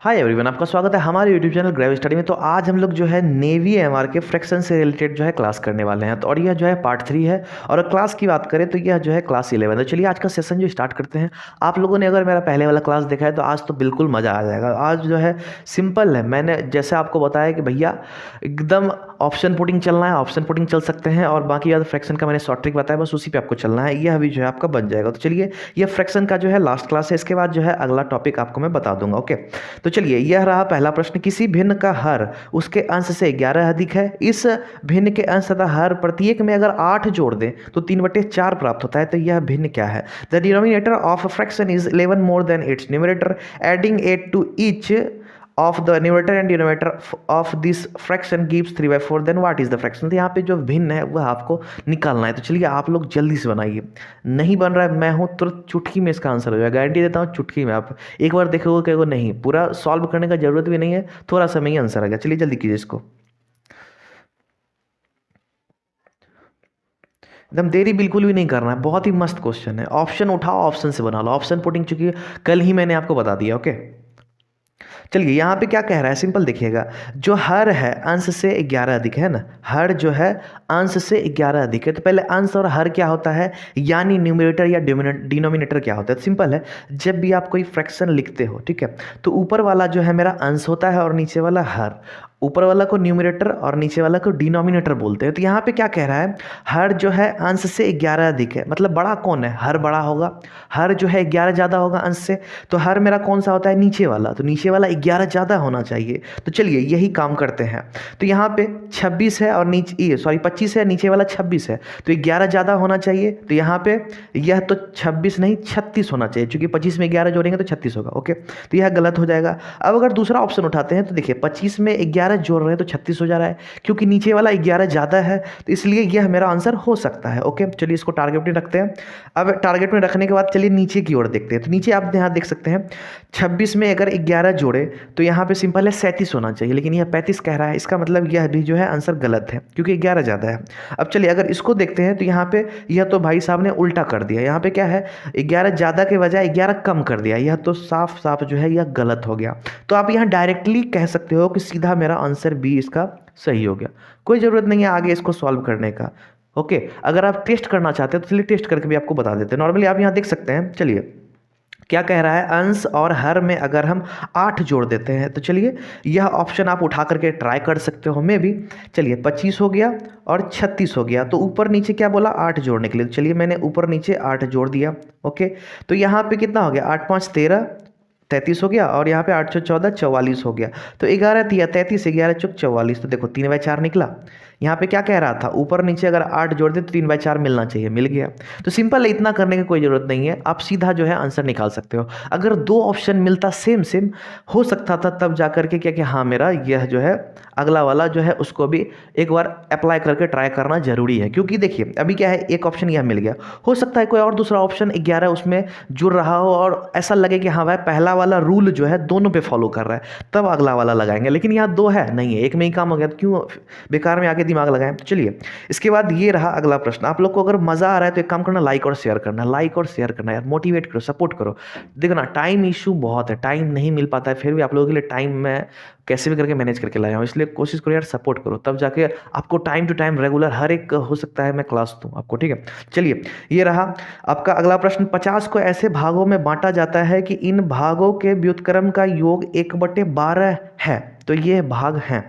Hi everyone, आपका स्वागत है हमारे यूट्यूब चैनल ग्रेव स्टडी में। तो आज हम लोग जो है नेवी एमआर के फ्रैक्शन से रिलेटेड जो है क्लास करने वाले हैं। तो और यह जो है पार्ट 3 है और क्लास की बात करें तो यह जो है क्लास 11। तो चलिए आज का सेशन जो स्टार्ट करते हैं। आप लोगों ने अगर मेरा पहले वाला क्लास देखा है तो आज तो बिल्कुल मज़ा आ जाएगा। आज जो है सिंपल है, मैंने जैसे आपको बताया कि भैया एकदम ऑप्शन पुटिंग चलना है, ऑप्शन पुटिंग चल सकते हैं और बाकी याद फ्रैक्शन का मैंने शॉर्ट ट्रिक बताया, बस उसी पे आपको चलना है। यह अभी जो है आपका बन जाएगा। तो चलिए, यह फ्रैक्शन का जो है लास्ट क्लास है, इसके बाद जो है अगला टॉपिक आपको मैं बता दूंगा। ओके, तो चलिए यह रहा पहला प्रश्न। किसी भिन्न का हर उसके अंश से 11 अधिक है। इस भिन्न के अंश तथा हर प्रत्येक में अगर 8 जोड़ दें तो 3/4 प्राप्त होता है। तो यह भिन्न क्या है? The denominator of fraction is 11 more than its numerator. Adding 8 to each of the numerator and denominator of this fraction gives 3/4। Then what is the fraction? तो यहाँ पे जो भिन्न है वह आपको निकालना है। तो चलिए आप लोग जल्दी से बनाइए। नहीं बन रहा है, मैं हूँ तुरंत चुटकी में इसका आंसर हो जाएगा, गारंटी देता हूँ। चुटकी में आप एक बार देखोगे कहोगे नहीं, पूरा सॉल्व करने का जरूरत भी नहीं है, थोड़ा सा में ही आंसर आ गया। चलिए जल्दी कीजिए इसको, एकदम देरी बिल्कुल भी नहीं करना है। बहुत ही मस्त क्वेश्चन है। ऑप्शन उठाओ, ऑप्शन से बना लो। ऑप्शन पुटिंग चुकी कल ही मैंने आपको बता दिया। ओके, चलिए यहाँ पे क्या कह रहा है, सिंपल देखिएगा। जो हर है अंश से 11 अधिक है ना, हर जो है अंश से 11 अधिक है। तो पहले अंश और हर क्या होता है, यानी न्यूमरेटर या डिनोमिनेटर क्या होता है? तो सिंपल है, जब भी आप कोई फ्रैक्शन लिखते हो, ठीक है, तो ऊपर वाला जो है मेरा अंश होता है और नीचे वाला हर। ऊपर वाला को न्यूमरेटर और नीचे वाला को डिनोमिनेटर बोलते हैं। तो यहाँ पे क्या कह रहा है, हर जो है अंश से 11 अधिक है, मतलब बड़ा कौन है? हर बड़ा होगा। हर जो है 11 ज़्यादा होगा अंश से। तो हर मेरा कौन सा होता है? नीचे वाला। तो नीचे वाला 11 ज़्यादा होना चाहिए। तो चलिए यही काम करते हैं। तो यहाँ पे 26 है और नीचे 25 है, नीचे वाला 26 है, तो 11 ज़्यादा होना चाहिए। तो यहाँ पे यह तो 26 नहीं 36 होना चाहिए, क्योंकि 25 में 11 जोड़ेंगे तो 36 होगा। ओके, तो यह गलत हो जाएगा। अब अगर दूसरा ऑप्शन उठाते हैं तो देखिए 25 में 11 जोड़ रहे हैं तो 36 हो जा रहा है, क्योंकि नीचे वाला 11 ज़्यादा है, तो इसलिए यह मेरा आंसर हो सकता है। ओके, चलिए इसको टारगेट में रखते हैं। अब टारगेट में रखने के बाद चलिए नीचे की ओर देखते हैं। तो नीचे आप यहाँ देख सकते हैं 26 में अगर 11 जोड़े तो यहाँ पे सिंपल है 37 होना चाहिए, लेकिन यह 35 कह रहा है। इसका मतलब यह भी जो है आंसर गलत है, क्योंकि 11 ज़्यादा है। अब चलिए अगर इसको देखते हैं तो यहाँ पे यह तो भाई साहब ने उल्टा कर दिया। यहाँ पे क्या है, 11 ज़्यादा के बजाय 11 कम कर दिया। यह तो साफ साफ जो है यह गलत हो गया। तो आप यहाँ डायरेक्टली कह सकते हो कि सीधा मेरा आंसर बी इसका सही हो गया। कोई ज़रूरत नहीं है आगे इसको सॉल्व करने का। ओके, अगर आप टेस्ट करना चाहते हैं तो चलिए टेस्ट करके भी आपको बता देते हैं। नॉर्मली आप यहाँ देख सकते हैं। चलिए क्या कह रहा है, अंश और हर में अगर हम 8 जोड़ देते हैं तो चलिए यह ऑप्शन आप उठा करके ट्राई कर सकते हो। मैं भी चलिए 25 हो गया और 36 हो गया। तो ऊपर नीचे क्या बोला, 8 जोड़ने के लिए। तो चलिए मैंने ऊपर नीचे 8 जोड़ दिया। ओके, तो यहाँ पे कितना हो गया, 8 5 13 33 हो गया, और यहाँ पे 8 6 14 44 हो गया। तो 11 दिया 33, 11 चौक 44। तो देखो 3/4 निकला। यहाँ पे क्या कह रहा था, ऊपर नीचे अगर 8 जोड़ दे तो 3/4 मिलना चाहिए, मिल गया। तो सिंपल है, इतना करने की कोई ज़रूरत नहीं है, आप सीधा जो है आंसर निकाल सकते हो। अगर दो ऑप्शन मिलता सेम सेम हो सकता था, तब जा करके क्या कि हाँ मेरा यह जो है अगला वाला जो है उसको भी एक बार अप्लाई करके ट्राई करना जरूरी है। क्योंकि देखिए अभी क्या है, एक ऑप्शन यह मिल गया, हो सकता है कोई और दूसरा ऑप्शन 11 उसमें जुड़ रहा हो और ऐसा लगे कि हाँ भाई पहला वाला रूल जो है दोनों पे फॉलो कर रहा है, तब अगला वाला लगाएंगे। लेकिन यहाँ दो है, नहीं है, एक में ही काम हो गया, तो क्यों बेकार में आगे दिमाग लगाएं। तो चलिए इसके बाद ये रहा अगला प्रश्न। आप लोग को अगर मजा आ रहा है तो एक काम करना, लाइक और शेयर करना, लाइक और शेयर करना यार, मोटिवेट करो, सपोर्ट करो। देखो ना टाइम इशू बहुत है, टाइम नहीं मिल पाता है, फिर भी आप लोगों के लिए टाइम मैं कैसे भी करके मैनेज करके लाया हूँ। इसलिए कोशिश करो यार, सपोर्ट करो, तब जाके आपको टाइम टू टाइम रेगुलर हर एक हो सकता है मैं क्लास दूँ आपको, ठीक है। चलिए ये रहा आपका अगला प्रश्न। 50 को ऐसे भागों में बांटा जाता है कि इन भागों के व्युत्क्रम का योग 1/12 है। तो ये भाग हैं।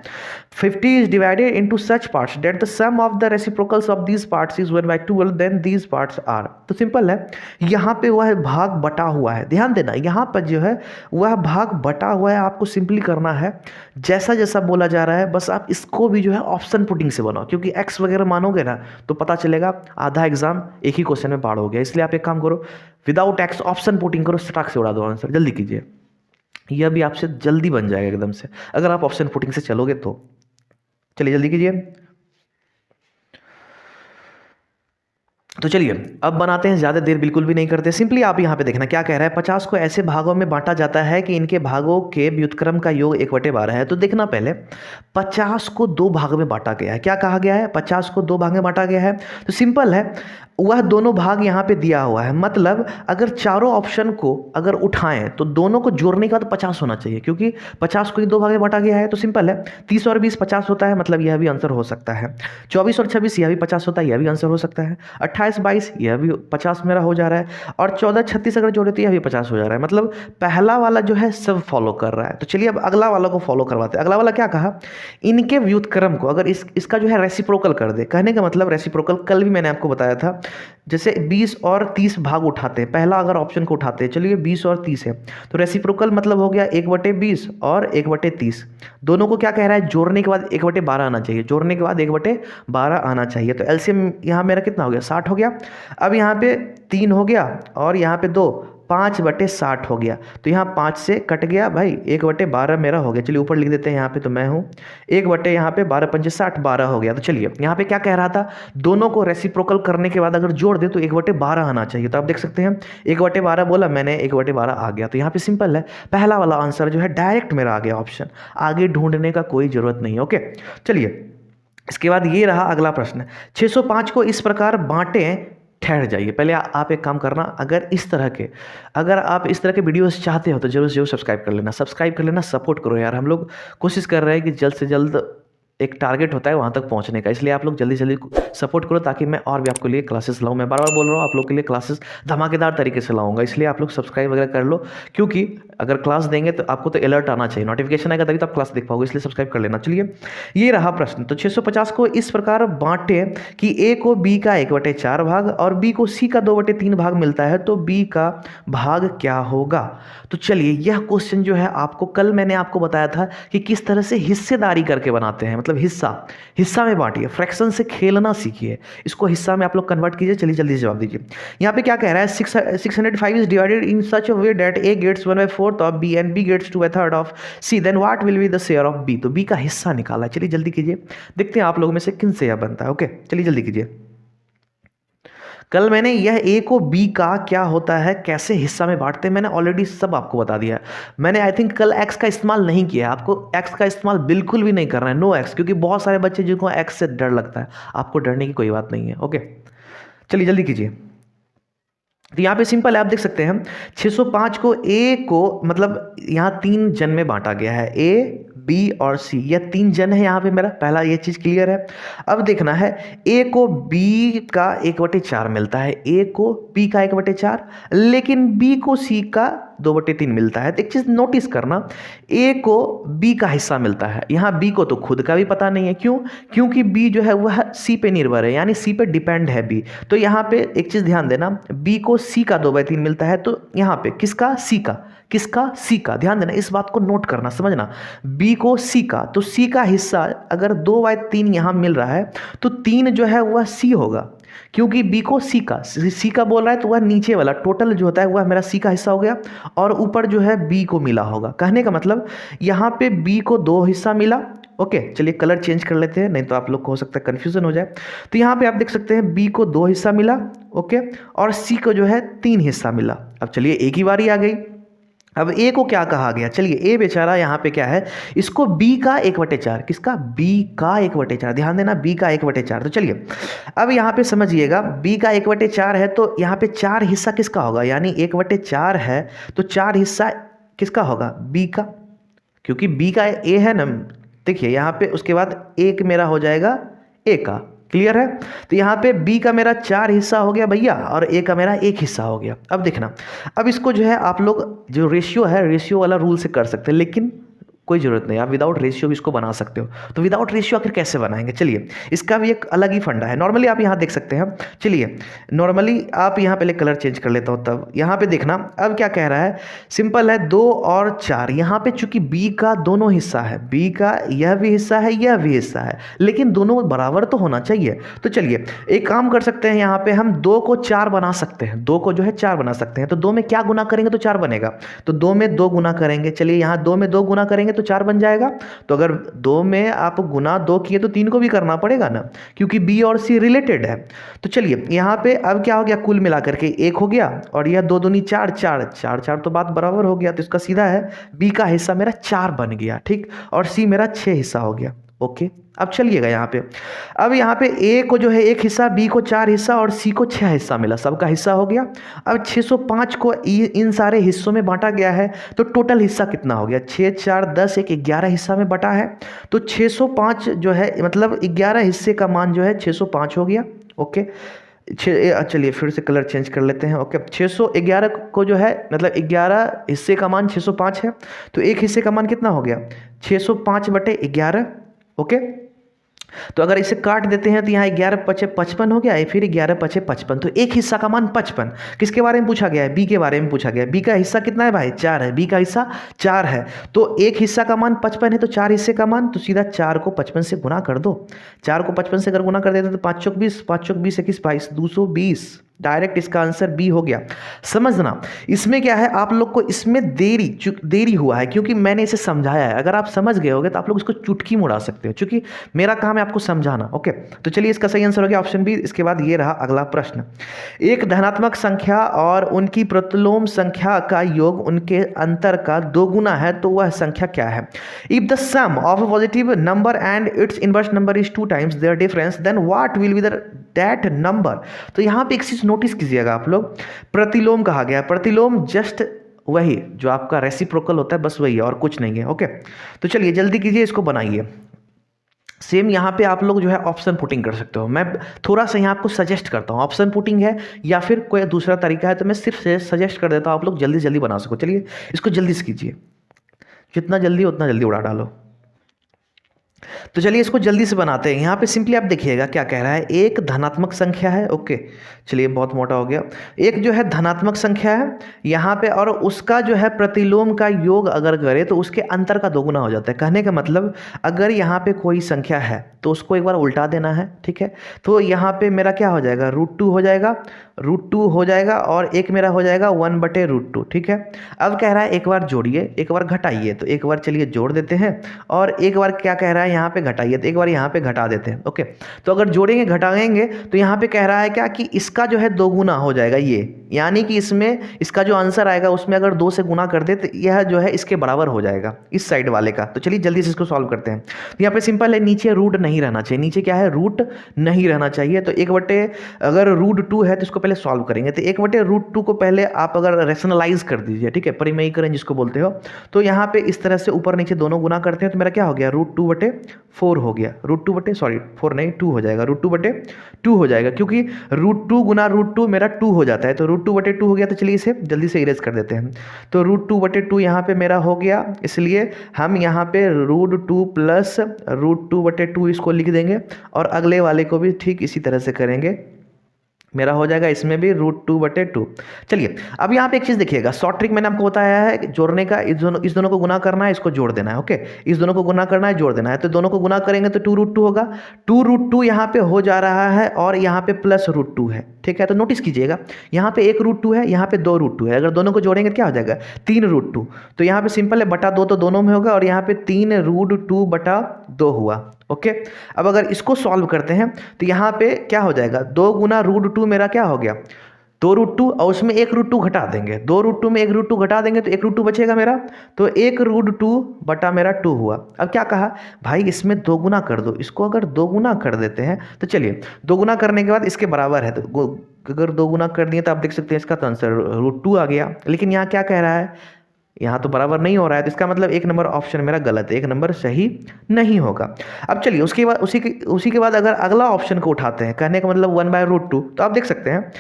50 is divided into such parts that the sum of the reciprocals of these parts is 1/12, then these parts are। तो सिंपल है, यहाँ पे वह भाग बटा हुआ है, ध्यान देना, यहाँ पर जो है वह भाग बटा हुआ है। आपको सिंपली करना है जैसा जैसा बोला जा रहा है, बस आप इसको भी जो है ऑप्शन पुटिंग से बनाओ, क्योंकि एक्स वगैरह मानोगे ना तो पता चलेगा आधा एग्जाम एक ही क्वेश्चन में पार हो गया। इसलिए आप एक काम करो, विदाउट एक्स ऑप्शन पुटिंग करो, स्टार्ट से उड़ा दो आंसर, जल्दी कीजिए। यह भी आपसे जल्दी बन जाएगा एकदम से, अगर आप ऑप्शन पुटिंग से चलोगे तो। चलिए जल्दी कीजिए। तो चलिए अब बनाते हैं, ज़्यादा देर बिल्कुल भी नहीं करते। सिंपली आप यहाँ पे देखना क्या कह रहा है, 50 को ऐसे भागों में बांटा जाता है कि इनके भागों के व्युत्क्रम का योग 1/12 है। तो देखना पहले 50 को दो भाग में बांटा गया है। क्या कहा गया है, 50 को दो भाग में बांटा गया है। तो सिंपल है, वह दोनों भाग यहाँ पे दिया हुआ है, मतलब अगर चारों ऑप्शन को अगर उठाएं तो दोनों को जोड़ने के बाद 50 होना चाहिए, क्योंकि 50 को ही दो भाग में बांटा गया है तो सिंपल है। 30 और 20 50 होता है, मतलब यह भी आंसर हो सकता है। 24 और 26 यह भी 50 होता है, यह भी आंसर हो सकता है। 28 22 यह भी 50 मेरा हो जा रहा है, और 14 36 अगर जोड़े तो यह भी 50 हो जा रहा है। मतलब पहला वाला जो है सब फॉलो कर रहा है। तो चलिए अब अगला वाला को फॉलो करवाते हैं। अगला वाला क्या कहा, इनके व्युत्क्रम को अगर इसका जो है रेसिप्रोकल कर दे। कहने का मतलब रेसिप्रोकल कल भी मैंने आपको बताया था, जैसे 20 और 30 भाग उठाते हैं, पहला अगर ऑप्शन को उठाते हैं, चलिए 20 और 30 है तो रेसिप्रोकल मतलब हो गया 1/20 और 1/30। दोनों को क्या कह रहा है, जोड़ने के बाद 1/12 आना चाहिए, जोड़ने के बाद 1/12 आना चाहिए। तो एलसीएम यहाँ मेरा कितना हो गया, 60 हो गया। अब यहाँ पे 3 हो गया और यहाँ पे 2, 5/60 हो गया। तो यहाँ 5 से कट गया भाई, 1/12 मेरा हो गया। चलिए ऊपर लिख देते हैं, यहाँ पे तो मैं हूँ 1 यहाँ पे 12 पंजे 60, 12 हो गया। तो चलिए यहाँ पे क्या कह रहा था, दोनों को रेसिप्रोकल करने के बाद अगर जोड़ दे तो 1/12 आना चाहिए। तो आप देख सकते हैं 1/12 बोला मैंने, 1/12 आ गया। तो यहाँ पे सिंपल है, पहला वाला आंसर जो है डायरेक्ट मेरा आ गया ऑप्शन, आगे ढूंढने का कोई जरूरत नहीं। ओके चलिए इसके बाद ये रहा अगला प्रश्न, 605 को इस प्रकार बांटें। ठहर जाइए, पहले आप एक काम करना, अगर आप इस तरह के वीडियोस चाहते हो तो जरूर जरूर सब्सक्राइब कर लेना, सपोर्ट करो यार। हम लोग कोशिश कर रहे हैं कि जल्द से जल्द एक टारगेट होता है वहाँ तक पहुँचने का, इसलिए आप लोग जल्दी जल्दी सपोर्ट करो ताकि मैं और भी आपके लिए क्लासेस लाऊं। मैं बार बार बोल रहा हूँ, आप लोग के लिए क्लासेस धमाकेदार तरीके से लाऊंगा, इसलिए आप लोग सब्सक्राइब वगैरह कर लो, क्योंकि अगर क्लास देंगे तो आपको तो अलर्ट आना चाहिए, नोटिफिकेशन आएगा तभी तो आप क्लास देख पाओगे, इसलिए सब्सक्राइब कर लेना। चलिए ये रहा प्रश्न, तो 650 को इस प्रकार बांटे कि ए को बी का 1/4 भाग और बी को सी का 2/3 भाग मिलता है, तो बी का भाग क्या होगा। तो चलिए यह क्वेश्चन जो है आपको कल मैंने आपको बताया था कि किस तरह से हिस्सेदारी करके बनाते हैं, मतलब हिस्सा में बांटिए, फ्रैक्शन से खेलना सीखिए, इसको हिस्सा में आप लोग कन्वर्ट कीजिए। चलिए जल्दी जवाब दीजिए। यहाँ पे क्या कह रहा है, 605 is divided in such a way that a gets 1/4 of b and b gets 2/3 of c, then what will be the share of b. तो बी का हिस्सा निकाला है। चलिए जल्दी कीजिए, देखते हैं आप लोगों में से किन से यह बनता है। ओके चलिए जल्दी कीजिए। कल मैंने यह ए को बी का क्या होता है, कैसे हिस्सा में बांटते हैं, मैंने ऑलरेडी सब आपको बता दिया है। मैंने आई थिंक कल एक्स का इस्तेमाल नहीं किया है, आपको एक्स का इस्तेमाल बिल्कुल भी नहीं करना है, नो एक्स, क्योंकि बहुत सारे बच्चे जिनको एक्स से डर लगता है, आपको डरने की कोई बात नहीं है। ओके चलिए जल्दी कीजिए। तो यहाँ पे सिंपल है, आप देख सकते हैं 605 को ए को, मतलब यहाँ 3 जन में बांटा गया है, ए बी और सी, यह 3 जन है यहाँ पे मेरा, पहला ये चीज़ क्लियर है। अब देखना है, ए को बी का 1/4 मिलता है, ए को बी का 1/4, लेकिन बी को सी का 2/3 मिलता है। तो एक चीज़ नोटिस करना, ए को बी का हिस्सा मिलता है, यहाँ बी को तो खुद का भी पता नहीं है, क्यों, क्योंकि बी जो है वह सी पे निर्भर है, यानी सी पे डिपेंड है बी। तो यहाँ पे एक चीज़ ध्यान देना, बी को सी का 2/3 मिलता है, तो यहाँ पे किसका, सी का, ध्यान देना, इस बात को नोट करना, समझना, बी को सी का, तो सी का हिस्सा अगर 2/3 यहाँ मिल रहा है तो 3 जो है वह सी होगा, क्योंकि बी को सी का बोल रहा है, तो वह नीचे वाला टोटल जो होता है वह मेरा सी का हिस्सा हो गया, और ऊपर जो है बी को मिला होगा। कहने का मतलब यहाँ पे बी को 2 हिस्सा मिला। ओके चलिए कलर चेंज कर लेते हैं, नहीं तो आप लोग को हो सकता है कन्फ्यूजन हो जाए। तो यहाँ पे आप देख सकते हैं बी को 2 हिस्सा मिला, ओके, और सी को जो है 3 हिस्सा मिला। अब चलिए एक ही बारी आ गई। अब ए को क्या कहा गया, चलिए ए बेचारा यहाँ पे क्या है, इसको बी का 1/4, किसका, बी का 1/4, ध्यान देना बी का 1/4। तो चलिए अब यहाँ पे समझिएगा, बी का 1/4 है तो यहाँ पे 4 हिस्सा किसका होगा, यानी 1/4 है तो 4 हिस्सा किसका होगा, बी का, क्योंकि बी का ए है ना। देखिए यहाँ पे उसके बाद एक मेरा हो जाएगा ए का, क्लियर है। तो यहाँ पे बी का मेरा 4 हिस्सा हो गया भैया, और ए का मेरा 1 हिस्सा हो गया। अब देखना, अब इसको जो है आप लोग जो रेशियो है, रेशियो वाला रूल से कर सकते हैं, लेकिन कोई ज़रूरत नहीं, आप विदाउट रेशियो भी इसको बना सकते हो। तो विदाउट रेशियो आखिर कैसे बनाएंगे, चलिए इसका भी एक अलग ही फंडा है। नॉर्मली आप यहाँ देख सकते हैं, चलिए नॉर्मली आप यहाँ पहले कलर चेंज कर लेता हूँ, तब यहाँ पे देखना अब क्या कह रहा है, सिंपल है 2 और 4। यहाँ पे चूंकि बी का दोनों हिस्सा है, बी का यह भी हिस्सा है, यह भी हिस्सा है, लेकिन दोनों बराबर तो होना चाहिए। तो चलिए एक काम कर सकते हैं, यहाँ पे हम 2 को 4 बना सकते हैं, 2 को जो है 4 बना सकते हैं। तो 2 में क्या गुना करेंगे तो 4 बनेगा, तो 2 में 2 गुना करेंगे। चलिए यहाँ 2 में 2 गुना करेंगे तो 4 बन जाएगा। तो अगर 2 में आप गुना 2 किए तो 3 को भी करना पड़ेगा ना, क्योंकि बी और सी रिलेटेड है। तो चलिए यहाँ पे अब क्या हो गया, कुल मिलाकर के 1 हो गया, और यह 2 दूनी 4, 4 4 4 तो बात बराबर हो गया। तो इसका सीधा है बी का हिस्सा मेरा 4 बन गया, ठीक, और सी मेरा 6 हिस्सा हो गया। ओके। अब चलिएगा यहाँ पे, अब यहाँ पे ए को जो है 1 हिस्सा, बी को 4 हिस्सा और सी को 6 हिस्सा मिला, सबका हिस्सा हो गया। अब 605 को इन सारे हिस्सों में बांटा गया है, तो टोटल हिस्सा कितना हो गया? 6 4 10 1 11 हिस्सा में बटा है, तो 605 जो है मतलब 11 हिस्से का मान जो है 605 हो गया। ओके, चलिए फिर से कलर चेंज कर लेते हैं। ओके, 611 को जो है मतलब 11 हिस्से का मान 605 है, तो एक हिस्से का मान कितना हो गया? 605/11। ओके, तो अगर इसे काट देते हैं तो यहाँ 11 पचे 55 हो गया है, फिर 11 पचे 55, तो एक हिस्सा का मान 55। किसके बारे में पूछा गया है? बी के बारे में पूछा गया है। बी का हिस्सा कितना है भाई? 4 है। बी का हिस्सा 4 है, तो एक हिस्सा का मान 55 है, तो 4 हिस्से का मान, तो सीधा 4 को 55 से गुना कर दो। 4 को 55 से अगर गुना कर देते तो 5 चौक 20, 5 चौक 20 21 22, 220। डायरेक्ट इसका आंसर बी हो गया। समझना, इसमें क्या है, आप लोग को इसमें देरी हुआ है क्योंकि मैंने इसे समझाया है। अगर आप समझ गए होगे तो आप लोग इसको चुटकी मुड़ा सकते हो, क्योंकि मेरा काम है आपको समझाना। ओके, तो चलिए इसका सही आंसर हो गया ऑप्शन बी। इसके बाद ये रहा अगला प्रश्न, एक धनात्मक संख्या और उनकी प्रतिलोम संख्या का योग उनके अंतर का 2 गुना है, तो वह संख्या क्या है? If the sum of a positive number and its inverse number is 2 times their difference, then what will be that number? तो यहाँ पे एक चीज नोटिस कीजिएगा आप लोग, प्रतिलोम कहा गया। प्रतिलोम जस्ट वही जो आपका रेसिप्रोकल होता है, बस वही है और कुछ नहीं है। ओके, तो चलिए जल्दी कीजिए, इसको बनाइए। सेम यहाँ पे आप लोग जो है ऑप्शन पुटिंग कर सकते हो। मैं थोड़ा सा यहाँ आपको सजेस्ट करता हूँ, ऑप्शन पुटिंग है या फिर कोई दूसरा तरीका है तो मैं सिर्फ सजेस्ट कर देता हूँ, आप लोग जल्दी जल्दी बना सको। चलिए इसको जल्दी से कीजिए, जितना जल्दी उतना जल्दी उड़ा डालो। तो चलिए इसको जल्दी से बनाते हैं। यहाँ पे सिंपली आप देखिएगा क्या कह रहा है, एक धनात्मक संख्या है। ओके, चलिए बहुत मोटा हो गया। एक जो है धनात्मक संख्या है यहाँ पे, और उसका जो है प्रतिलोम का योग अगर करे तो उसके अंतर का 2 गुना हो जाता है। कहने का मतलब अगर यहाँ पे कोई संख्या है तो उसको एक बार उल्टा देना है, ठीक है। तो यहाँ पे मेरा क्या हो जाएगा? √2 हो जाएगा, √2 हो जाएगा, और एक मेरा हो जाएगा 1/√2, ठीक है। अब कह रहा है एक बार जोड़िए, एक बार घटाइए, तो एक बार चलिए जोड़ देते हैं, और एक बार क्या कह रहा है यहाँ पे घटाइए, तो एक बार यहाँ पे घटा देते हैं। ओके, तो अगर जोड़ेंगे घटाएंगे तो यहाँ पे कह रहा है क्या कि इसका जो है 2 गुना हो जाएगा ये, यानी कि इसमें इसका जो आंसर आएगा उसमें अगर 2 से गुना कर दे तो यह जो है इसके बराबर हो जाएगा इस साइड वाले का। तो चलिए जल्दी से इसको सॉल्व करते हैं। तो यहाँ पे सिंपल है, नीचे रूट नहीं रहना चाहिए। नीचे क्या है? रूट नहीं रहना चाहिए। तो अगर √2 है तो इसको पहले सॉल्व करेंगे, तो 1/√2 को पहले आप अगर रेशनलाइज कर दीजिए, ठीक है, परिमयीकरण जिसको बोलते हो। तो यहाँ पे इस तरह से ऊपर नीचे दोनों गुना करते हैं, तो मेरा क्या हो गया? √2/4 हो गया। √4 नहीं 2 हो जाएगा, √2/2 हो जाएगा, क्योंकि √2 गुना √2 मेरा 2 हो जाता है, तो √2/2 हो गया। तो चलिए इसे जल्दी से इरेज कर देते हैं। तो √2/2 यहाँ पे मेरा हो गया, इसलिए हम यहाँ पे √2 प्लस √2/2 इसको लिख देंगे, और अगले वाले को भी ठीक इसी तरह से करेंगे। मेरा हो जाएगा इसमें भी √2/2। चलिए अब यहाँ पे एक चीज़ देखिएगा, शॉर्ट ट्रिक मैंने आपको बताया है जोड़ने का। इस दोनों को गुना करना है, इसको जोड़ देना है। ओके, इस दोनों को गुना करना है, जोड़ देना है। तो दोनों को गुना करेंगे तो 2√2 होगा। 2√2 यहाँ पे हो जा रहा है, और यहाँ पे प्लस √2 है, ठीक है। तो नोटिस कीजिएगा, यहाँ पे 1√2 है, यहाँ पे 2√2 है। अगर दोनों को जोड़ेंगे तो क्या हो जाएगा? 3√2। तो यहाँ पे सिंपल है, बटा 2 तो दोनों में होगा, और यहाँ पे 3√2/2 हुआ। ओके, अब अगर इसको सॉल्व करते हैं तो यहाँ पे क्या हो जाएगा? 2 गुना √2 मेरा क्या हो गया? 2√2, और उसमें 1√2 घटा देंगे। 2√2 में 1√2 घटा देंगे तो 1√2 बचेगा मेरा, तो 1√2/2 हुआ। अब क्या कहा भाई, इसमें 2 गुना कर दो। इसको अगर 2 गुना कर देते हैं तो चलिए 2 गुना करने के बाद इसके बराबर है, तो अगर 2 गुना कर दिए तो आप देख सकते हैं इसका तो आंसर √2 आ गया। लेकिन यहाँ क्या कह रहा है? यहाँ तो बराबर नहीं हो रहा है, तो इसका मतलब 1 नंबर ऑप्शन मेरा गलत है, 1 नंबर सही नहीं होगा। अब चलिए उसके बाद उसी के बाद अगर अगला ऑप्शन को उठाते हैं, कहने का मतलब 1/√2, तो आप देख सकते हैं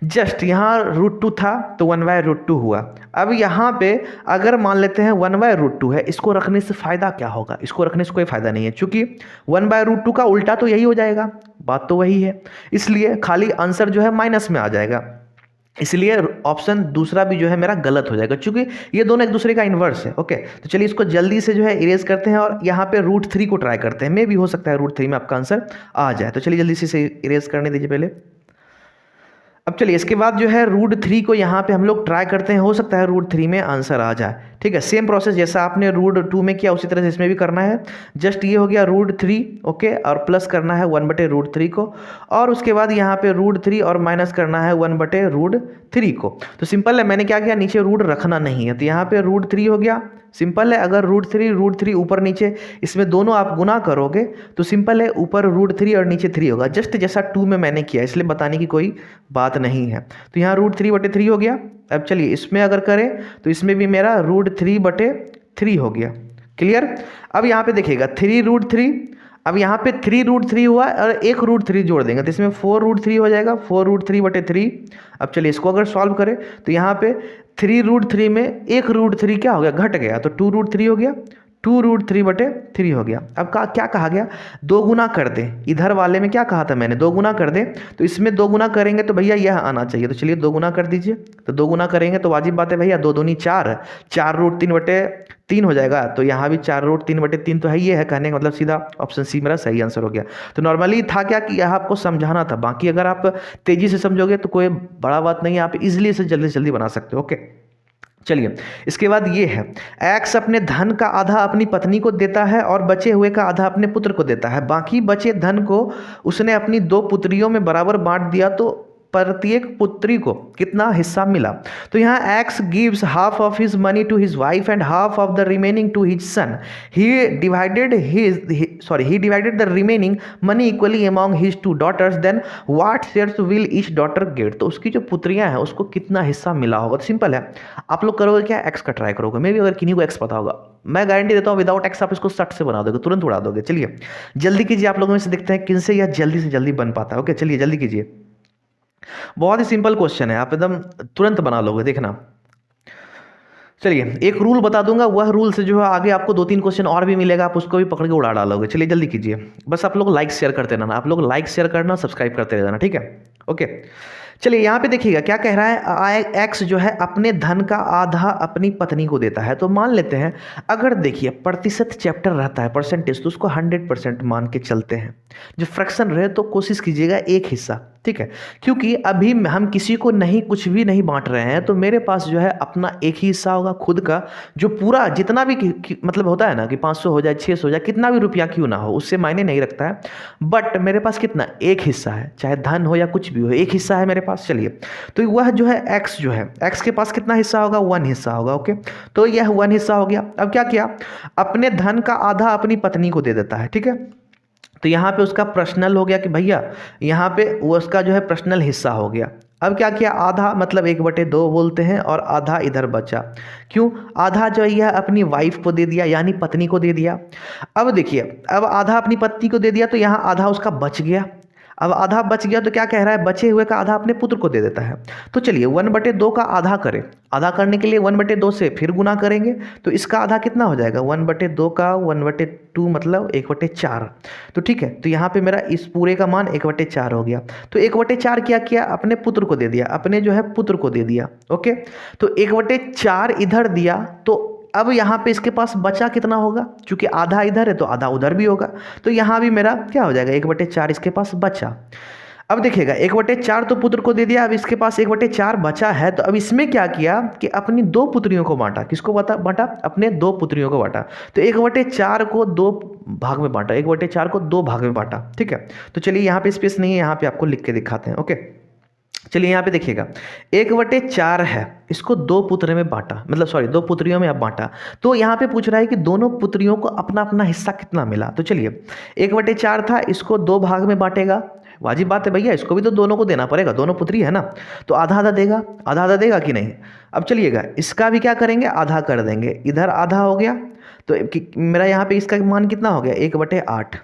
जस्ट यहाँ √2 था तो 1/√2 हुआ। अब यहाँ पे अगर मान लेते हैं 1/√2 है, इसको रखने से फ़ायदा क्या होगा? इसको रखने से कोई फ़ायदा नहीं है, क्योंकि 1/√2 का उल्टा तो यही हो जाएगा, बात तो वही है। इसलिए खाली आंसर जो है माइनस में आ जाएगा, इसलिए ऑप्शन दूसरा भी जो है मेरा गलत हो जाएगा, क्योंकि ये दोनों एक दूसरे का इन्वर्स है। ओके, तो चलिए इसको जल्दी से जो है इरेज करते हैं, और यहाँ पे √3 को ट्राई करते हैं। मे भी हो सकता है √3 में आपका आंसर आ जाए। तो चलिए जल्दी से इसे इरेज करने दीजिए पहले। अब चलिए इसके बाद जो है √3 को यहाँ पे हम लोग ट्राई करते हैं, हो सकता है √3 में आंसर आ जाए। ठीक है, सेम प्रोसेस जैसा आपने √2 में किया उसी तरह से इसमें भी करना है। जस्ट ये हो गया √3, ओके, और प्लस करना है 1/√3 को, और उसके बाद यहाँ पे √3 और माइनस करना है 1/√3 को। तो सिंपल है, मैंने क्या किया, नीचे रूट रखना नहीं है, तो यहाँ पे √3 हो गया, सिंपल है, अगर रूट थ्री ऊपर नीचे इसमें दोनों आप गुना करोगे तो सिंपल है, ऊपर रूट 3 और नीचे 3 होगा, जस्ट जैसा 2 में मैंने किया, इसलिए बताने की कोई बात नहीं है। तो यहाँ रूट 3/3 हो गया। अब चलिए इसमें अगर करें तो इसमें भी मेरा रूट 3/3 हो गया। क्लियर। अब यहाँ पे देखिएगा 3√3, अब यहाँ पे 3√3 हुआ और एक रूट 3 जोड़ देंगे तो इसमें 4√3 हो जाएगा, 4√3/3। अब चलिए इसको अगर सॉल्व करें तो यहाँ पे 3√3 में एक रूट 3 क्या हो गया, घट गया, तो 2√3 हो गया, 2√3/3 हो गया। अब क्या कहा गया, दो गुना कर दे, इधर वाले में क्या कहा था मैंने, दो गुना कर दे, तो इसमें दो गुना करेंगे तो भैया यह आना चाहिए, तो चलिए दो गुना कर दीजिए। तो दो गुना करेंगे तो वाजिब बात है भैया, 2×2=4, 4√3/3 हो जाएगा, तो यहाँ भी 4√3/3 तो है, ये है, कहने का मतलब सीधा ऑप्शन सी मेरा सही आंसर हो गया। तो नॉर्मली था क्या कि यह आपको समझाना था, बाकी अगर आप तेजी से समझोगे तो कोई बड़ा बात नहीं है, आप इजिली इसे जल्दी से जल्दी बना सकते हो। ओके चलिए इसके बाद ये है, एक्स अपने धन का आधा अपनी पत्नी को देता है और बचे हुए का आधा अपने पुत्र को देता है, बाकी बचे धन को उसने अपनी 2 पुत्रियों में बराबर बांट दिया, तो प्रत्येक पुत्री को कितना हिस्सा मिला। तो यहाँ x gives half of his money to his wife and half of the remaining to his son, he divided the remaining money equally among his 2 daughters, then what shares will each daughter get. तो उसकी जो पुत्रियां हैं उसको कितना हिस्सा मिला होगा। तो सिंपल है, आप लोग करोगे क्या, एक्स का ट्राई करोगे, मे भी अगर किन्हीं को एक्स पता होगा, मैं गारंटी देता हूँ विदाउट एक्स आप इसको 60 से बना दोगे, तुरंत उड़ा दोगे। चलिए जल्दी कीजिए, आप लोगों में से देखते हैं किन से यह जल्दी से जल्दी बन पाता है। ओके चलिए जल्दी कीजिए, बहुत ही सिंपल क्वेश्चन है, आप एकदम तुरंत बना लोगे, देखना। चलिए एक रूल बता दूंगा, वह रूल से जो है आगे आपको 2-3 क्वेश्चन और भी मिलेगा, आप उसको भी पकड़ के उड़ा डालोगे। चलिए जल्दी कीजिए, बस आप लोग लाइक शेयर करते रहना, आप लोग लाइक शेयर करना, सब्सक्राइब करते रहना, ठीक है। ओके चलिए यहाँ पे देखिएगा क्या कह रहा है, एक्स जो है अपने धन का आधा अपनी पत्नी को देता है। तो मान लेते हैं, अगर देखिए प्रतिशत चैप्टर रहता है, परसेंटेज, तो उसको 100% मान के चलते हैं। जो फ्रैक्शन रहे तो कोशिश कीजिएगा एक हिस्सा, ठीक है, क्योंकि अभी हम किसी को नहीं, कुछ भी नहीं बांट रहे हैं, तो मेरे पास जो है अपना एक ही हिस्सा होगा खुद का, जो पूरा जितना भी मतलब होता है ना कि 500 हो जाए, 600 हो जाए, कितना भी रुपया क्यों ना हो, उससे मायने नहीं रखता है, बट मेरे पास कितना, एक हिस्सा है, चाहे धन हो या कुछ भी हो, एक हिस्सा है मेरे पास। चलिए तो वह जो है एक्स जो है, एक्स के पास कितना हिस्सा होगा, 1 हिस्सा होगा। ओके तो यह 1 हिस्सा हो गया। अब क्या किया, अपने धन का आधा अपनी पत्नी को दे देता है, ठीक है। तो यहाँ पे उसका पर्सनल हो गया कि भैया यहाँ पे वो उसका जो है पर्सनल हिस्सा हो गया। अब क्या किया, आधा मतलब 1/2 बोलते हैं और आधा इधर बचा, क्यों, आधा जो है यह अपनी वाइफ को दे दिया, यानी पत्नी को दे दिया। अब देखिए, अब आधा अपनी पत्नी को दे दिया तो यहाँ आधा उसका बच गया। अब आधा बच गया तो क्या कह रहा है, बचे हुए का आधा अपने पुत्र को दे देता है। तो चलिए 1/2 का आधा करें, आधा करने के लिए 1/2 से फिर गुना करेंगे तो इसका आधा कितना हो जाएगा, 1/2 का 1/2 मतलब 1/4। तो ठीक है, तो यहाँ पे मेरा इस पूरे का मान 1/4 हो गया। तो 1/4 क्या किया, अपने पुत्र को दे दिया, अपने जो है पुत्र को दे दिया। ओके तो 1/4 इधर दिया, तो अब यहाँ पे इसके पास बचा कितना होगा, क्योंकि आधा इधर है तो आधा उधर भी होगा, तो यहाँ भी मेरा क्या हो जाएगा, 1/4 इसके पास बचा। अब देखिएगा 1/4 तो पुत्र को दे दिया, अब इसके पास 1/4 बचा है, तो अब इसमें क्या किया कि अपनी 2 पुत्रियों को बांटा, किसको बांटा, अपने 2 पुत्रियों को बांटा। तो 1/4 को 2 भाग में बांटा, 1/4 को 2 भाग में बांटा, ठीक है। तो चलिए यहाँ पे स्पेस नहीं है, यहाँ पे आपको लिख के दिखाते हैं। ओके चलिए यहाँ पे देखिएगा 1/4 है, इसको 2 पुत्र में बांटा, मतलब सॉरी 2 पुत्रियों में अब बांटा। तो यहाँ पे पूछ रहा है कि दोनों पुत्रियों को अपना अपना हिस्सा कितना मिला। तो चलिए 1/4 था, इसको 2 भाग में बांटेगा, वाजिब बात है भैया, इसको भी तो दोनों को देना पड़ेगा, दोनों पुत्री है ना, तो आधा आधा देगा, आधा आधा देगा कि नहीं। अब चलिएगा इसका भी क्या करेंगे, आधा कर देंगे, इधर आधा हो गया, तो मेरा यहाँ पे इसका मान कितना हो गया, 1/8।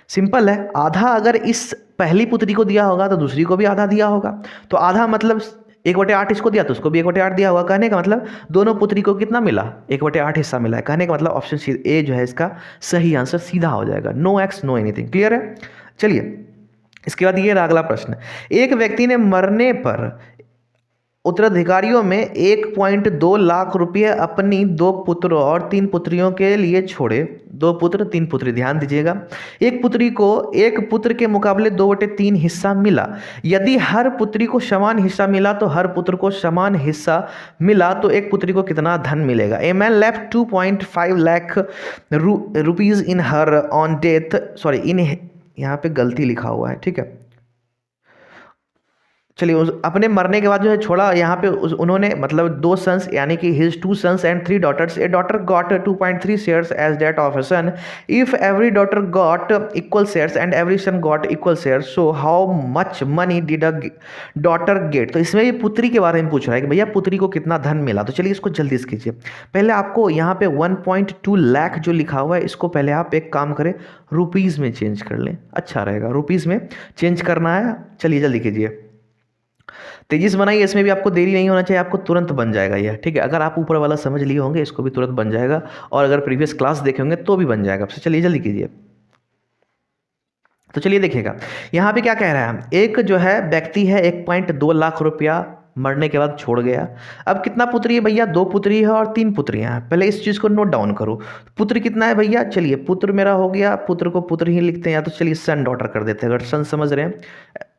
सिंपल है, आधा अगर इस पहली पुत्री को दिया होगा तो दूसरी को भी आधा दिया होगा, तो आधा मतलब 1/8 इसको दिया तो उसको भी 1/8 दिया होगा, कहने का मतलब दोनों पुत्री को कितना मिला, 1/8 हिस्सा मिला है, कहने का मतलब ऑप्शन ए जो है इसका सही आंसर सीधा हो जाएगा, no x no anything. Clear है। चलिए इसके बाद ये रहा अगला प्रश्न, एक व्यक्ति ने मरने पर उत्तराधिकारियों में 1.2 लाख रुपए अपनी 2 पुत्रों और 3 पुत्रियों के लिए छोड़े। 2 पुत्र 3 पुत्री, ध्यान दीजिएगा, एक पुत्री को एक पुत्र के मुकाबले 2/3 हिस्सा मिला। यदि हर पुत्री को समान हिस्सा मिला तो हर पुत्र को समान हिस्सा मिला तो एक पुत्री को कितना धन मिलेगा। A man left 2.5 lakh rupees in her on death, sorry इन, यहाँ पे गलती लिखा हुआ है, ठीक है, चलिए अपने मरने के बाद जो है छोड़ा यहाँ पे उन्होंने मतलब 2 सन्स यानी कि his 2 sons and 3 daughters. A daughter got 2.3 shares as that of a son. If every daughter got equal shares and every son got equal shares, so how much money did a daughter get. तो इसमें भी पुत्री के बारे में पूछ रहा है कि भैया पुत्री को कितना धन मिला। तो चलिए इसको जल्दी से कीजिए। पहले आपको यहाँ पे 1.2 लाख जो लिखा हुआ है इसको पहले आप एक काम करें, रुपीज़ में चेंज कर लें, अच्छा रहेगा। रुपीज़ में चेंज करना है, चलिए जल्दी कीजिए, तेजी से बनाइए। इसमें भी आपको देरी नहीं होना चाहिए, आपको तुरंत बन जाएगा यह, ठीक है। अगर आप ऊपर वाला समझ लिए होंगे इसको भी तुरंत बन जाएगा, और अगर प्रीवियस क्लास देखे होंगे तो भी बन जाएगा आपसे। चलिए जल्दी कीजिए। तो चलिए देखिएगा यहाँ पे क्या कह रहा है, एक जो है व्यक्ति है 1.2 लाख रुपया मरने के बाद छोड़ गया। अब कितना पुत्री है भैया, 2 पुत्री है और 3 पुत्रियां हैं। पहले इस चीज़ को नोट डाउन करो। पुत्र कितना है भैया, चलिए पुत्र मेरा हो गया, पुत्र को पुत्र ही लिखते हैं, या तो चलिए सन डॉटर कर देते हैं। अगर सन समझ रहे हैं,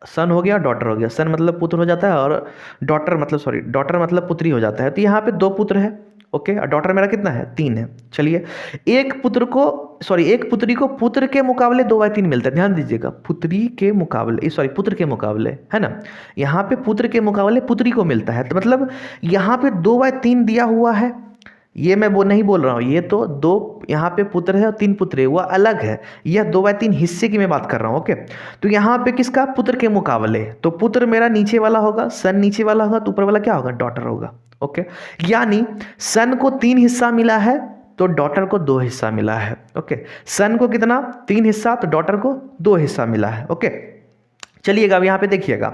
सन हो गया डॉटर हो गया, सन मतलब पुत्र हो जाता है और डॉटर मतलब सॉरी डॉटर मतलब पुत्री हो जाता है। तो यहाँ पे 2 पुत्र है, ओके, और डॉटर मेरा कितना है, 3 है। चलिए एक पुत्री को पुत्र के मुकाबले 2/3 मिलता है। ध्यान दीजिएगा, पुत्री के मुकाबले पुत्र के मुकाबले, है ना, यहाँ पे पुत्र के मुकाबले पुत्री को मिलता है। तो मतलब यहाँ पे 2/3 दिया हुआ है। ये मैं वो नहीं बोल रहा हूँ, ये तो 2 यहाँ पे पुत्र है और 3 पुत्र है, वह अलग है। यह 2/3 हिस्से की मैं बात कर रहा हूँ, ओके। तो यहाँ पे किसका, पुत्र के मुकाबले, तो पुत्र मेरा नीचे वाला होगा, सन नीचे वाला होगा, तो ऊपर वाला क्या होगा, डॉटर होगा, ओके। यानी सन को 3 हिस्सा मिला है तो डॉटर को 2 हिस्सा मिला है, ओके। सन को कितना, 3 हिस्सा, तो डॉटर को 2 हिस्सा मिला है, ओके। चलिएगा अब यहाँ पे देखिएगा,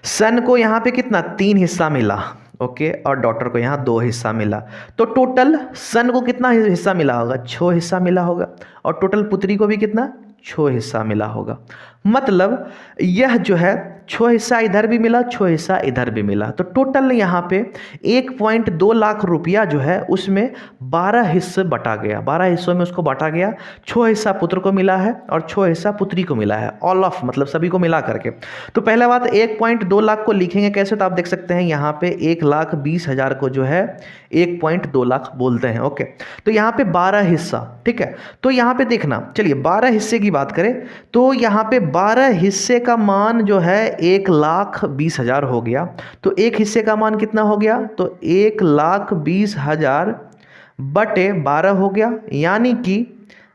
सन को यहाँ पे कितना, 3 हिस्सा मिला, ओके, और डॉटर को यहाँ 2 हिस्सा मिला। तो टोटल सन को कितना हिस्सा मिला होगा, 6 हिस्सा मिला होगा, और टोटल पुत्री को भी कितना, 6 हिस्सा मिला होगा। मतलब यह जो है 6 हिस्सा इधर भी मिला, 6 हिस्सा इधर भी मिला। तो टोटल यहाँ पे 1.2 लाख रुपया जो है उसमें 12 हिस्से बटा गया, 12 हिस्सों में उसको बांटा गया। 6 हिस्सा पुत्र को मिला है और 6 हिस्सा पुत्री को मिला है, ऑल ऑफ मतलब सभी को मिला करके। तो पहला बात 1.2 लाख को लिखेंगे कैसे, तो आप देख सकते हैं यहाँ पे 1,20,000 को जो है 1.2 लाख बोलते हैं, ओके। तो यहाँ पे 12 हिस्सा, ठीक है। तो यहाँ पे देखना, चलिए 12 हिस्से की बात करें तो यहाँ पे 12 हिस्से का मान जो है 1,20,000 हो गया। तो एक हिस्से का मान कितना हो गया, तो 1,20,000 बटे 12 हो गया, यानी कि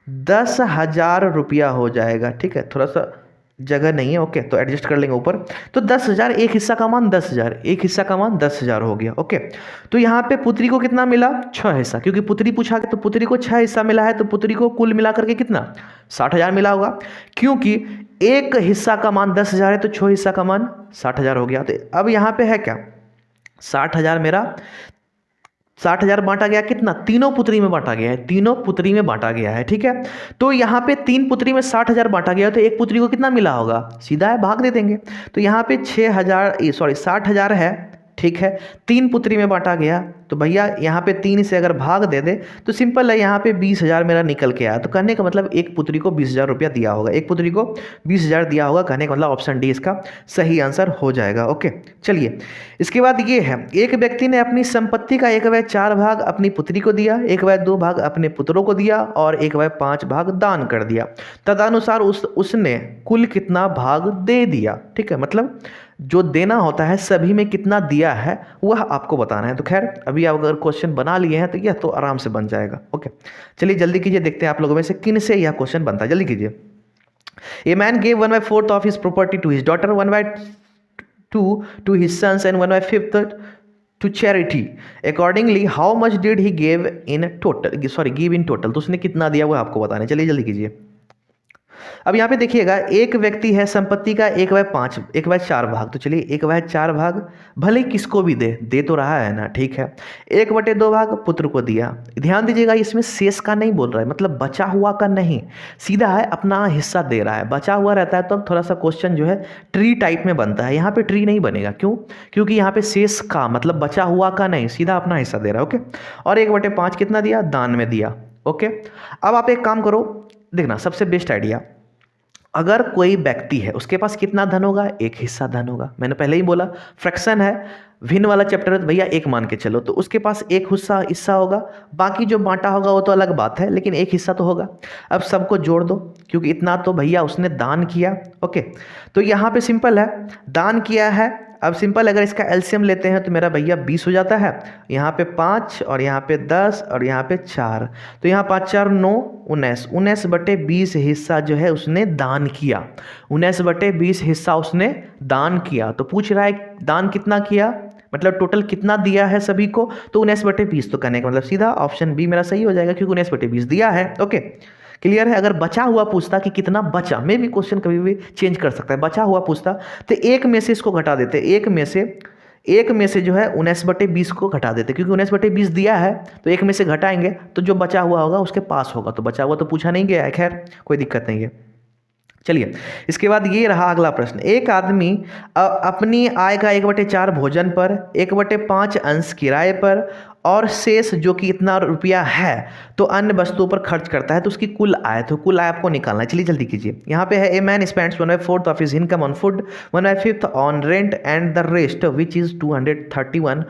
10,000 रुपया हो जाएगा, ठीक है। थोड़ा सा जगह नहीं है, ओके, तो एडजस्ट कर लेंगे ऊपर। तो 10,000, एक हिस्सा का मान 10,000, एक हिस्सा का मान 10,000 हो गया, ओके। तो यहाँ पे पुत्री को कितना मिला, 6 हिस्सा, क्योंकि पुत्री पूछा गया तो पुत्री को 6 हिस्सा मिला है, तो पुत्री को कुल मिला करके कितना, 60,000 मिला होगा। क्योंकि एक हिस्सा का मान 10,000 है तो 6 हिस्सा का मान 60,000 हो गया। तो अब यहाँ पे है क्या, 60,000 मेरा 60,000 बांटा गया कितना, तीनों पुत्री में बांटा गया है, तीनों पुत्री में बांटा गया है, ठीक है। तो यहाँ पे 3 पुत्री में 60,000 बांटा गया, तो एक पुत्री को कितना मिला होगा, सीधा है भाग दे देंगे। तो यहाँ पे 60,000 है, ठीक है, 3 पुत्री में बांटा गया, तो भैया यहाँ पे 3 से अगर भाग दे दे तो सिंपल है, यहाँ पे 20,000 मेरा निकल के आया। तो कहने का मतलब एक पुत्री को 20,000 रुपया दिया होगा, एक पुत्री को 20,000 दिया होगा, कहने का मतलब ऑप्शन डी इसका सही आंसर हो जाएगा, ओके। चलिए इसके बाद ये है, एक व्यक्ति ने अपनी संपत्ति का 1/4 भाग अपनी पुत्री को दिया, 1/2 भाग अपने पुत्रों को दिया और 1/5 भाग दान कर दिया। तदनुसार उसने कुल कितना भाग दे दिया, ठीक है। मतलब जो देना होता है सभी में कितना दिया है वह आपको बताना है। तो खैर अभी आप अगर क्वेश्चन बना लिए हैं तो यह तो आराम से बन जाएगा, ओके। चलिए जल्दी कीजिए, देखते हैं आप लोगों में से किन से यह क्वेश्चन बनता है, जल्दी कीजिए। A man gave 1/4 of his property to his daughter, 1/2 to his sons and 1/5 to charity. Accordingly how much did he give in total, तो उसने कितना दिया वो आपको बताना है। चलिए जल्दी कीजिए। अब यहाँ पे देखिएगा, एक व्यक्ति है संपत्ति का 1/4 भाग, तो चलिए 1/4 भाग भले ही किसको भी दे तो रहा है ना, ठीक है। 1/2 भाग पुत्र को दिया। ध्यान दीजिएगा इसमें शेष का नहीं बोल रहा है, मतलब बचा हुआ का नहीं, सीधा है अपना हिस्सा दे रहा है। बचा हुआ रहता है तो थोड़ा सा क्वेश्चन जो है ट्री टाइप में बनता है, यहाँ पे ट्री नहीं बनेगा। क्यों, क्योंकि यहाँ पे शेष का मतलब बचा हुआ का नहीं, सीधा अपना हिस्सा दे रहा है, ओके। और 1/5 कितना दिया, दान में दिया, ओके। अब आप एक काम करो, देखना सबसे बेस्ट आइडिया, अगर कोई व्यक्ति है उसके पास कितना धन होगा, एक हिस्सा धन होगा। मैंने पहले ही बोला फ्रैक्शन है, भिन्न वाला चैप्टर है तो भैया एक मान के चलो, तो उसके पास एक हिस्सा होगा, बाकी जो बांटा होगा वो तो अलग बात है, लेकिन एक हिस्सा तो होगा। अब सबको जोड़ दो, क्योंकि इतना तो भैया उसने दान किया, ओके। तो यहाँ पे सिंपल है, दान किया है, अब सिंपल अगर इसका एलसीएम लेते हैं तो मेरा भैया 20 हो जाता है, यहाँ पे 5 और यहाँ पे 10 और यहाँ पे 4, तो यहाँ 5 4 9 19, 19/20 हिस्सा जो है उसने दान किया, 19/20 हिस्सा उसने दान किया। तो पूछ रहा है दान कितना किया, मतलब टोटल कितना दिया है सभी को, तो 19/20, तो कहने का मतलब सीधा ऑप्शन बी मेरा सही हो जाएगा क्योंकि 19/20 दिया है। ओके क्लियर है। अगर बचा हुआ पूछता कि कितना बचा, मैं भी क्वेश्चन कभी भी चेंज कर सकता है, बचा हुआ पूछता तो एक में से इसको घटा देते, एक में से जो है 19/20 को घटा देते, क्योंकि 19/20 दिया है तो एक में से घटाएंगे तो जो बचा हुआ होगा उसके पास होगा, तो बचा हुआ तो पूछा नहीं गया है, खैर कोई दिक्कत नहीं है। चलिए इसके बाद ये रहा अगला प्रश्न, एक आदमी अपनी आय का 1/4 भोजन पर, 1/5 अंश किराए पर और शेष जो कि इतना रुपया है तो अन्य वस्तुओं पर खर्च करता है, तो उसकी कुल आय, तो कुल आय आपको निकालना है। चलिए जल्दी कीजिए। यहाँ पे है a man spends 1/4 of his income on food, 1/5 on rent and the rest which is 231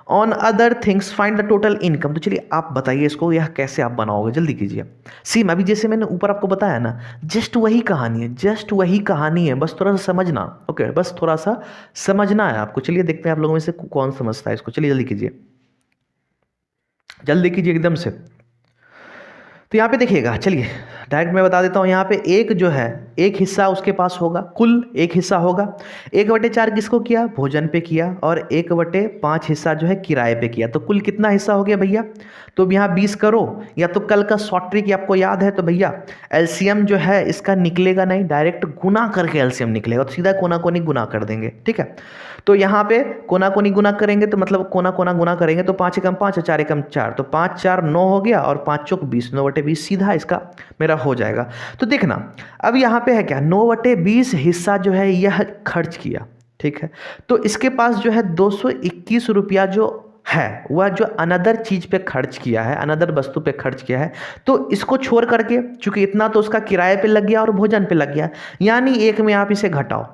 on other things, find the total income. तो चलिए आप बताइए इसको, यह कैसे आप बनाओगे, जल्दी कीजिए। सेम अभी जैसे मैंने ऊपर आपको बताया ना, जस्ट वही कहानी है, जस्ट वही कहानी है, बस थोड़ा सा समझना। ओके बस थोड़ा सा समझना है आपको। चलिए देखते हैं आप लोगों में से कौन समझता है इसको। चलिए जल्दी कीजिए, जल्दी कीजिए एकदम से। तो यहाँ पे देखिएगा, चलिए डायरेक्ट मैं बता देता हूँ। यहाँ पे एक जो है एक हिस्सा उसके पास होगा, कुल एक हिस्सा होगा, 1/4 किसको किया, भोजन पे किया, और 1/5 हिस्सा जो है किराए पे किया, तो कुल कितना हिस्सा हो गया भैया। तो अब यहाँ 20 करो, या तो कल का शॉर्ट ट्रिक आपको याद है, तो भैया एलसीएम जो है इसका निकलेगा नहीं, डायरेक्ट गुना करके एलसीएम निकलेगा, तो सीधा कोना कोनी गुना कर देंगे, ठीक है। तो यहाँ पे कोना कोनी गुना करेंगे तो मतलब कोना कोना गुना करेंगे तो 5 एकम 5 और 4 एकम 4, तो 5 4 9 हो गया और 5 चौक 20, 9/20 सीधा इसका मेरा हो जाएगा। तो देखना अब यहाँ पे है क्या, 9/20 हिस्सा जो है यह खर्च किया, ठीक है। तो इसके पास जो है 221 रुपया जो है वह जो अनदर चीज पे खर्च किया है, अनदर वस्तु पे खर्च किया है, तो इसको छोड़ करके चूंकि इतना तो उसका किराए पे लग गया और भोजन पे लग गया, यानी एक में आप इसे घटाओ।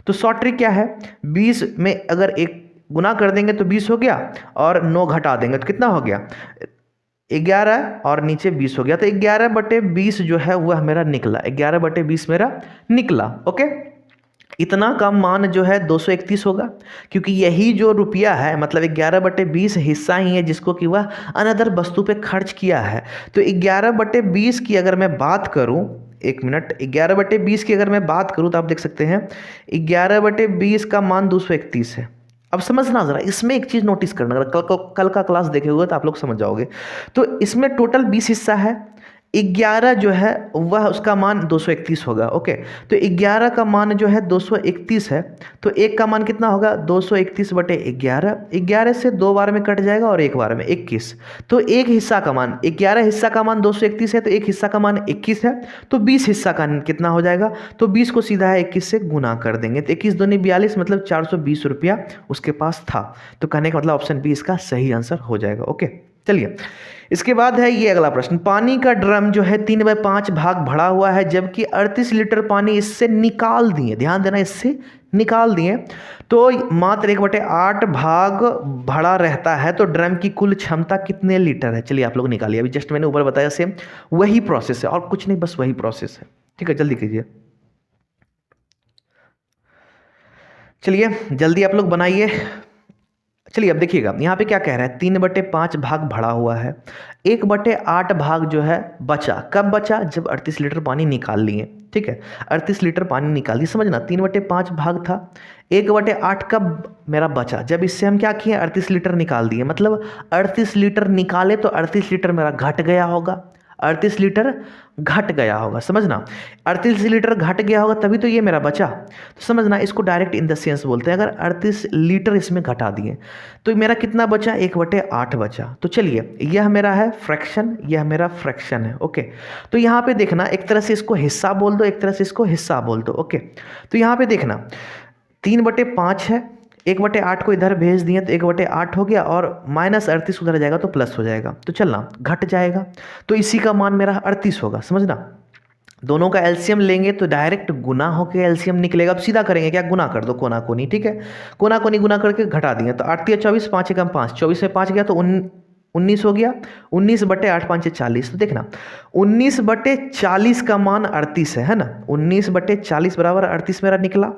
तो शॉर्ट ट्रिक क्या है, 20 में अगर एक गुना कर देंगे तो 20 हो गया और 9 घटा देंगे तो कितना हो गया, 11 और नीचे 20 हो गया, तो 11/20 जो है वह मेरा निकला, 11/20 मेरा निकला। ओके इतना का मान जो है 231 होगा, क्योंकि यही जो रुपया है मतलब 11/20 हिस्सा ही है जिसको कि वह अनदर वस्तु पे खर्च किया है। तो 11/20 की अगर मैं बात करूं, एक मिनट, 11/20 की अगर मैं बात करूं तो आप देख सकते हैं 11/20 का मान 231 है। अब समझना जरा, इसमें एक चीज नोटिस करना, अगर कल का क्लास देखे हुए तो आप लोग समझ जाओगे। तो इसमें टोटल 20 हिस्सा है, 11 जो है वह उसका मान 231 होगा। ओके तो 11 का मान जो है 231 है, तो एक का मान कितना होगा 231/11, 11 से 2 बार में कट जाएगा और एक बार में 21, तो एक हिस्सा का मान 11 हिस्सा का मान 231 है, तो एक हिस्सा का मान 21 है, तो 20 हिस्सा का कितना हो जाएगा, तो 20 को सीधा है 21 से गुना कर देंगे, तो 21 दूनी 42 मतलब 420 रुपया उसके पास था। तो कहने का मतलब ऑप्शन बी इसका सही आंसर हो जाएगा। ओके चलिए इसके बाद है ये अगला प्रश्न, पानी का ड्रम जो है 3/5 भाग भरा हुआ है, जबकि 38 लीटर पानी इससे निकाल दिए, ध्यान देना इससे निकाल दिए, तो मात्र 1/8 भाग भरा रहता है, तो ड्रम की कुल क्षमता कितने लीटर है। चलिए आप लोग निकालिए, अभी जस्ट मैंने ऊपर बताया सेम वही प्रोसेस है और कुछ नहीं, बस वही प्रोसेस है, ठीक है जल्दी कीजिए। चलिए जल्दी आप लोग बनाइए। चलिए अब देखिएगा यहाँ पे क्या कह रहा है, 3/5 भाग भरा हुआ है, 1/8 भाग जो है बचा, कब बचा जब 38 लीटर पानी निकाल लिए, ठीक है 38 लीटर पानी निकाल दिए, समझना 3/5 भाग था, 1/8 कब मेरा बचा जब इससे हम क्या किए 38 लीटर निकाल दिए, मतलब 38 लीटर निकाले तो 38 लीटर मेरा घट गया होगा, 38 लीटर घट गया होगा, समझना 38 लीटर घट गया होगा तभी तो ये मेरा बचा, तो समझना इसको डायरेक्ट इन द सेंस बोलते हैं। अगर 38 लीटर इसमें घटा दिए तो मेरा कितना बचा 1/8 बचा। तो चलिए यह मेरा है फ्रैक्शन, यह मेरा फ्रैक्शन है। ओके तो यहाँ पे देखना, एक तरह से इसको हिस्सा बोल दो, एक तरह से इसको हिस्सा बोल दो। ओके तो यहाँ पे देखना 3/5 है, 1/8 को इधर भेज दिए तो 1/8 हो गया और -38 उधर जाएगा तो प्लस हो जाएगा, तो चलना घट जाएगा, तो इसी का मान मेरा 38 होगा, समझना। दोनों का एलसीएम लेंगे तो डायरेक्ट गुना होकर एलसीएम निकलेगा। अब सीधा करेंगे क्या, गुना कर दो कोना कोनी, ठीक है कोना कोनी गुना करके घटा दिए, तो 8 × 24 5 × 5 24 में 5 गया तो 19 हो गया, 19/8 5 40। तो देखना 19/40 का मान 38 है ना, 19/40 बराबर 38 मेरा निकला।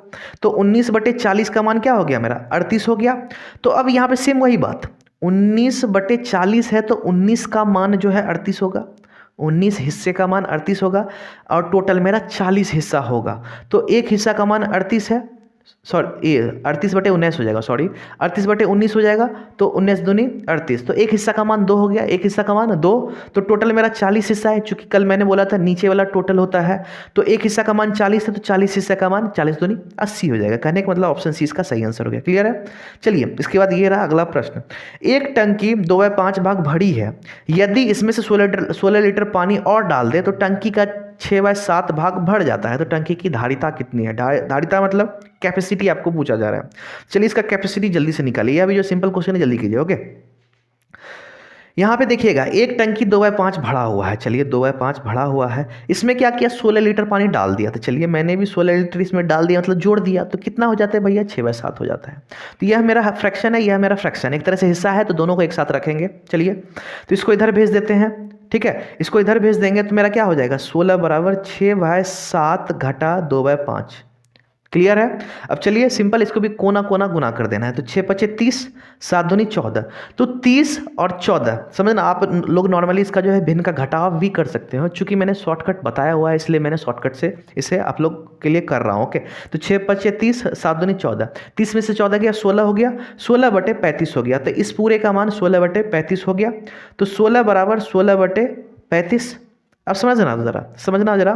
तो 19/40 का मान क्या हो गया मेरा, 38 हो गया। तो अब यहाँ पे सेम वही बात, 19/40 है तो 19 का मान जो है 38 होगा, 19 हिस्से का मान 38 होगा और टोटल मेरा 40 हिस्सा होगा। तो एक हिस्सा का मान 38 है, सॉरी ये 38/19 हो जाएगा, सॉरी 38/19 हो जाएगा। तो 19 दूनी 38, तो एक हिस्सा का मान 2 हो गया, एक हिस्सा का मान 2। तो टोटल मेरा 40 हिस्सा है, चूंकि कल मैंने बोला था नीचे वाला टोटल होता है। तो एक हिस्सा का मान 40 है, तो 40 हिस्सा का मान 40 दूनी 80 हो जाएगा। कहने का मतलब ऑप्शन सी इसका सही आंसर हो गया। क्लियर है? चलिए इसके बाद ये रहा अगला प्रश्न। एक टंकी 2/5 भाग भरी है, यदि इसमें से 16 लीटर पानी और डाल दे तो टंकी का 6/7 भाग भर जाता है। तो टंकी की धारिता कितनी है? धारिता मतलब कैपेसिटी आपको पूछा जा रहा है। चलिए इसका कैपेसिटी जल्दी से निकालिए, अभी जो सिंपल क्वेश्चन है जल्दी कीजिए। ओके, यहां पे देखिएगा एक टंकी 2/5 भरा हुआ है। चलिए 2/5 भरा हुआ है, इसमें क्या किया, 16 लीटर पानी डाल दिया। तो चलिए मैंने भी 16 लीटर इसमें डाल दिया, मतलब जोड़ दिया। तो कितना हो जाता है भैया, 6/7 हो जाता है। तो यह मेरा फ्रैक्शन है, यह मेरा फ्रैक्शन, एक तरह से हिस्सा है, तो दोनों को एक साथ रखेंगे। चलिए तो इसको इधर भेज देते हैं, ठीक है, इसको इधर भेज देंगे तो मेरा क्या हो जाएगा, 16 बराबर 6/7 घटा 2/5। क्लियर है? अब चलिए सिंपल इसको भी कोना कोना गुना कर देना है। तो 6×5 30, 7 दूनी 14। तो 30 और 14 समझना, आप लोग नॉर्मली इसका जो है भिन्न का घटाव भी कर सकते हो, चूंकि मैंने शॉर्टकट बताया हुआ है इसलिए मैंने शॉर्टकट से इसे आप लोग के लिए कर रहा हूँ। ओके, तो 6×5 30, 7 दूनी 14, 30 में से 14 गया 16 हो गया, 16/35 हो गया। तो इस पूरे का मान 16/35 हो गया। तो 16 बराबर 16/35। अब समझना जरा, समझना जरा,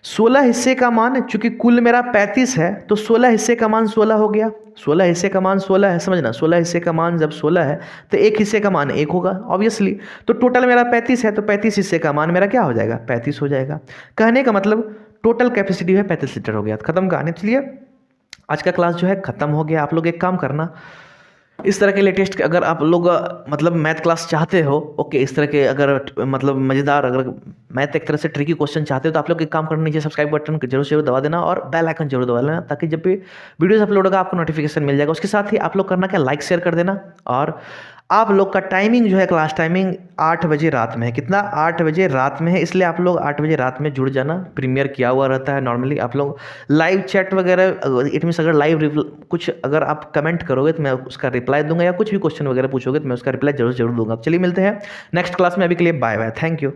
16 हिस्से का मान, चूंकि कुल मेरा 35 है तो 16 हिस्से का मान 16 हो गया, 16 हिस्से का मान 16 है। समझना 16 हिस्से का मान जब 16 है तो एक हिस्से का मान 1 होगा ऑब्वियसली। तो टोटल मेरा 35 है, तो 35 हिस्से का मान मेरा क्या हो जाएगा, 35 हो जाएगा। कहने का मतलब टोटल कैपेसिटी है 35 लीटर हो गया। खत्म कहानी। चलिए आज का क्लास जो है खत्म हो गया। आप लोग एक काम करना, इस तरह के लेटेस्ट अगर आप लोग मतलब मैथ क्लास चाहते हो, ओके, इस तरह के अगर मतलब मज़ेदार, अगर मैथ एक तरह से ट्रिकी क्वेश्चन चाहते हो तो आप लोग एक काम करना, नीचे सब्सक्राइब बटन जरूर से दबा देना और बेल आइकन जरूर दबा लेना, ताकि जब भी वीडियोस अपलोड होगा आपको नोटिफिकेशन मिल जाएगा। उसके साथ ही आप लोग करना क्या, लाइक शेयर कर देना। और आप लोग का टाइमिंग जो है, क्लास टाइमिंग 8 बजे रात में है। कितना, 8 बजे रात में है, इसलिए आप लोग 8 बजे रात में जुड़ जाना। प्रीमियर किया हुआ रहता है नॉर्मली। आप लोग लाइव चैट वगैरह, इट मीन्स अगर लाइव कुछ अगर आप कमेंट करोगे तो मैं उसका रिप्लाई दूंगा, या कुछ भी क्वेश्चन वगैरह पूछोगे तो मैं उसका रिप्लाई जरूर दूंगा। चलिए मिलते हैं नेक्स्ट क्लास में, अभी के लिए बाय बाय, थैंक यू।